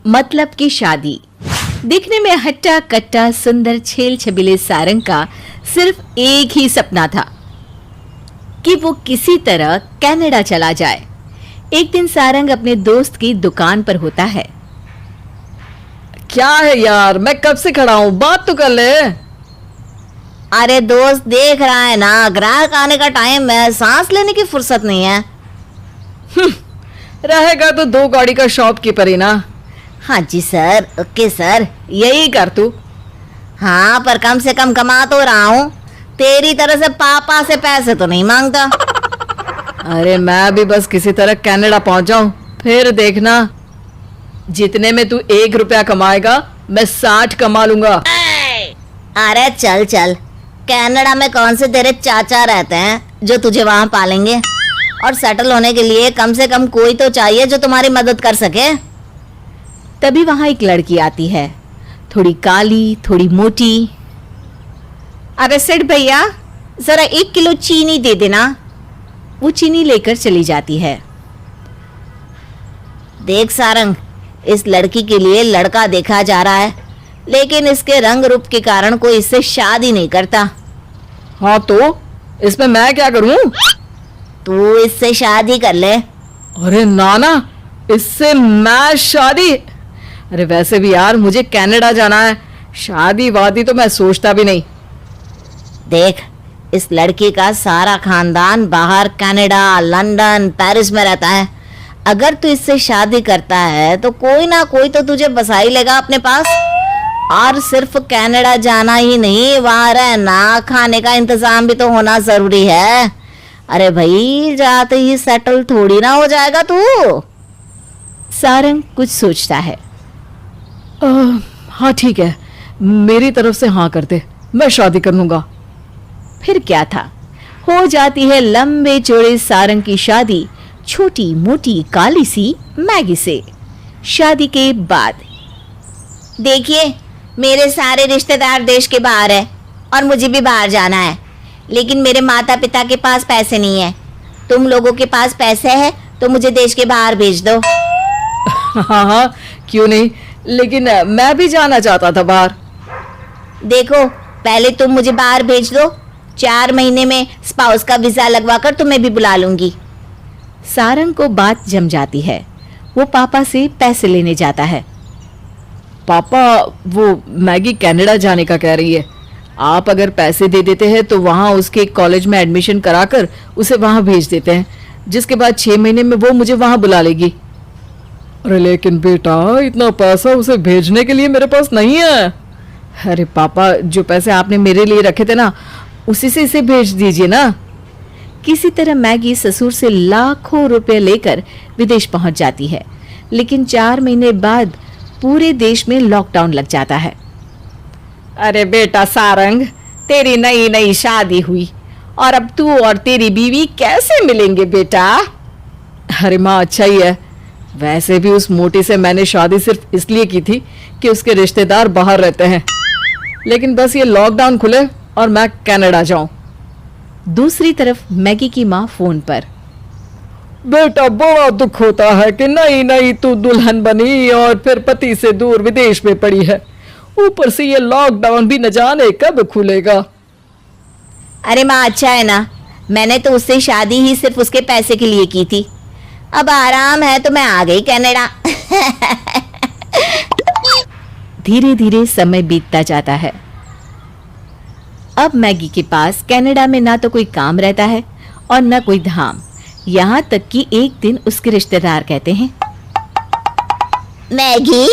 मतलब की शादी। दिखने में हट्टा कट्टा सुंदर छेल छबीले सारंग का सिर्फ एक ही सपना था कि वो किसी तरह कनाडा चला जाए। एक दिन सारंग अपने दोस्त की दुकान पर होता है। क्या है यार, मैं कब से खड़ा हूँ, बात तो कर ले। अरे दोस्त देख रहा है ना, ग्राहक आने का टाइम है, सांस लेने की फुर्सत नहीं है। रहेगा तो 2 गाड़ी का शॉपकीपर ही ना। हाँ जी सर, ओके सर। यही कर तू। हाँ पर कम से कम कमा तो रहा हूँ, तेरी तरह से पापा से पैसे तो नहीं मांगता। अरे मैं भी बस किसी तरह कनाडा पहुंच जाऊं, फिर देखना जितने में तू 1 रुपया कमाएगा मैं 60 कमा लूंगा। अरे चल चल, कनाडा में कौन से तेरे चाचा रहते हैं जो तुझे वहां पालेंगे, और सेटल होने के लिए कम से कम कोई तो चाहिए जो तुम्हारी मदद कर सके। तभी वहां एक लड़की आती है, थोड़ी काली थोड़ी मोटी। अरे सेठ भैया, जरा 1 किलो चीनी दे देना। वो चीनी लेकर चली जाती है। देख सारंग, इस लड़की के लिए लड़का देखा जा रहा है, लेकिन इसके रंग रूप के कारण कोई इससे शादी नहीं करता। हाँ तो इसमें मैं क्या करूं? तू इससे शादी कर ले। अरे नाना, इससे मैं शादी? अरे वैसे भी यार मुझे कनाडा जाना है, शादी वादी तो मैं सोचता भी नहीं। देख, इस लड़की का सारा खानदान बाहर कनाडा, लंदन, पेरिस में रहता है। अगर तू इससे शादी करता है तो कोई ना कोई तो तुझे बसा ही लेगा अपने पास। और सिर्फ कनाडा जाना ही नहीं, वहां रहना, खाने का इंतजाम भी तो होना जरूरी है। अरे भाई, जाते ही सेटल थोड़ी ना हो जाएगा तू। सारंग कुछ सोचता है। हाँ ठीक है, मेरी तरफ से हाँ कर दे, मैं शादी कर लूंगा। फिर क्या था, हो जाती है लंबे चौड़े सारंग की शादी छोटी मोटी काली सी मैगी से। शादी के बाद देखिए, मेरे सारे रिश्तेदार देश के बाहर है और मुझे भी बाहर जाना है, लेकिन मेरे माता पिता के पास पैसे नहीं है। तुम लोगों के पास पैसे है तो मुझे देश के बाहर भेज दो। हाँ हाँ, क्यों नहीं, लेकिन मैं भी जाना चाहता था बाहर। देखो, पहले तुम मुझे बाहर भेज दो, 4 महीने में स्पाउस का वीजा लगवाकर तुम्हें भी बुला लूंगी। सारंग को बात जम जाती है। वो पापा से पैसे लेने जाता है। पापा, वो मैगी कनाडा जाने का कह रही है, आप अगर पैसे दे देते हैं तो वहाँ उसके कॉलेज में एडमिशन कराकर उसे वहाँ भेज देते हैं, जिसके बाद 6 महीने में वो मुझे वहाँ बुला लेगी। अरे लेकिन बेटा, इतना पैसा उसे भेजने के लिए मेरे पास नहीं है। अरे पापा, जो पैसे आपने मेरे लिए रखे थे ना, उसी से इसे भेज दीजिए ना। किसी तरह मैगी ससुर से लाखों रुपए लेकर विदेश पहुंच जाती है, लेकिन 4 महीने बाद पूरे देश में लॉकडाउन लग जाता है। अरे बेटा सारंग, तेरी नई नई शादी हुई और अब तू और तेरी बीवी कैसे मिलेंगे बेटा? अरे माँ, अच्छा ही है। वैसे भी उस मोटी से मैंने शादी सिर्फ इसलिए की थी कि उसके रिश्तेदार बाहर रहते हैं, लेकिन बस ये लॉकडाउन खुले और मैं कनाडा जाऊं। दूसरी तरफ मैगी की माँ फोन पर। बेटा, बड़ा दुख होता है कि नई नई तू दुल्हन बनी और फिर पति से दूर विदेश में पड़ी है, ऊपर से ये लॉकडाउन भी न जाने कब खुलेगा। अरे माँ, अच्छा है ना, मैंने तो उससे शादी ही सिर्फ उसके पैसे के लिए की थी। अब आराम है तो मैं आ गई कनाडा। धीरे धीरे समय बीतता जाता है। अब मैगी के पास कनाडा में ना तो कोई काम रहता है और ना कोई धाम। यहाँ तक कि एक दिन उसके रिश्तेदार कहते हैं, मैगी,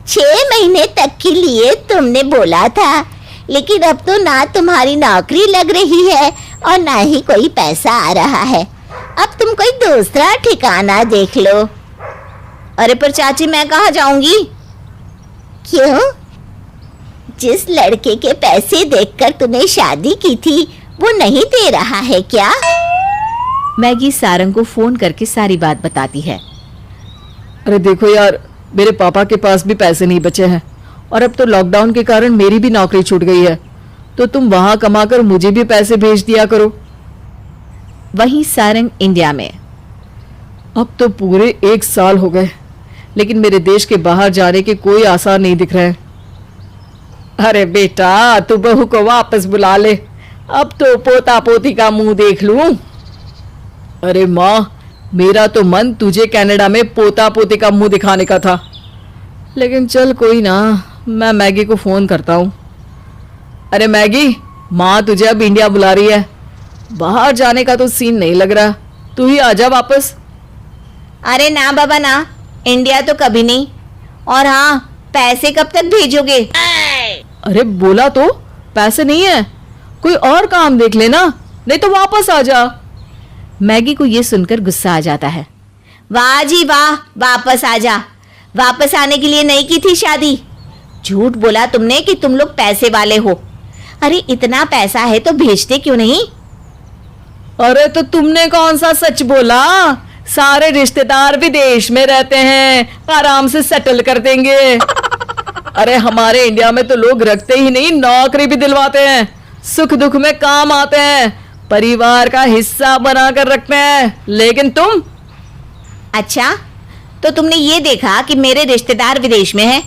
6 महीने तक के लिए तुमने बोला था, लेकिन अब तो ना तुम्हारी नौकरी लग रही है और ना ही कोई पैसा आ रहा है। अब तुम कोई दूसरा ठिकाना देख लो। अरे पर चाची, मैं कहाँ जाऊंगी? क्यों? जिस लड़के के पैसे देखकर तूने शादी की थी वो नहीं दे रहा है क्या? मैगी सारंग को फोन करके सारी बात बताती है। अरे देखो यार, मेरे पापा के पास भी पैसे नहीं बचे हैं और अब तो लॉकडाउन के कारण मेरी भी नौकरी छूट गई है, तो तुम वहां कमाकर मुझे भी पैसे भेज दिया करो। वहीं सारंग इंडिया में। अब तो पूरे 1 साल हो गए, लेकिन मेरे देश के बाहर जाने के कोई आसार नहीं दिख रहे हैं। अरे बेटा, तू बहू को वापस बुला ले, अब तो पोता पोती का मुंह देख लूं। अरे माँ, मेरा तो मन तुझे कनाडा में पोता पोती का मुंह दिखाने का था, लेकिन चल कोई ना, मैं मैगी को फोन करता हूँ। अरे मैगी, माँ तुझे अब इंडिया बुला रही है, बाहर जाने का तो सीन नहीं लग रहा, तू ही आजा वापस। अरे ना बाबा ना, इंडिया तो कभी नहीं। और हाँ, पैसे कब तक भेजोगे? अरे बोला तो पैसे नहीं है, कोई और काम देख लेना, नहीं तो वापस आ जा। मैगी को ये सुनकर गुस्सा आ जाता है। वाह जी वाह, वापस आ जा। वापस आने के लिए नहीं की थी शादी। झूठ बोला तुमने कि तुम लोग पैसे वाले हो। अरे इतना पैसा है तो भेजते क्यों नहीं? अरे तो तुमने कौन सा सच बोला? सारे रिश्तेदार विदेश में रहते हैं, आराम से सेटल कर देंगे। अरे हमारे इंडिया में तो लोग रखते ही नहीं, नौकरी भी दिलवाते हैं, सुख दुख में काम आते हैं, परिवार का हिस्सा बनाकर रखते हैं। लेकिन तुम? अच्छा, तो तुमने ये देखा कि मेरे रिश्तेदार विदेश में हैं,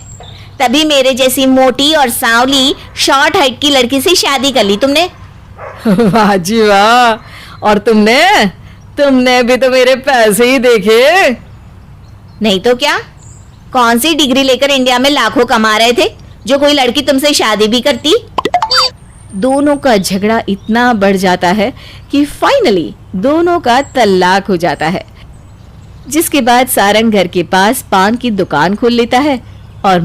तभी मेरे जैसी मोटी और सांवली शॉर्ट हाइट की लड़की से शादी कर ली तुमने। वाह जी वाह, और तुमने भी तो मेरे पैसे ही देखे। नहीं तो क्या, कौन सी डिग्री लेकर इंडिया में लाखों कमा रहे थे जो कोई लड़की तुमसे शादी भी करती? दोनों का झगड़ा इतना बढ़ जाता है कि फाइनली दोनों का तलाक हो जाता है, जिसके बाद सारंग घर के पास पान की दुकान खोल लेता है और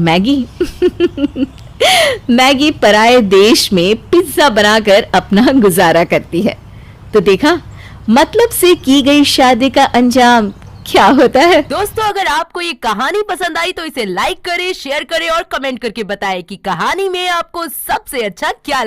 मैगी पराये देश में पिज्जा बनाकर अपना गुजारा करती है। तो देखा, मतलब से की गई शादी का अंजाम क्या होता है। दोस्तों, अगर आपको ये कहानी पसंद आई तो इसे लाइक करें, शेयर करें और कमेंट करके बताएं कि कहानी में आपको सबसे अच्छा क्या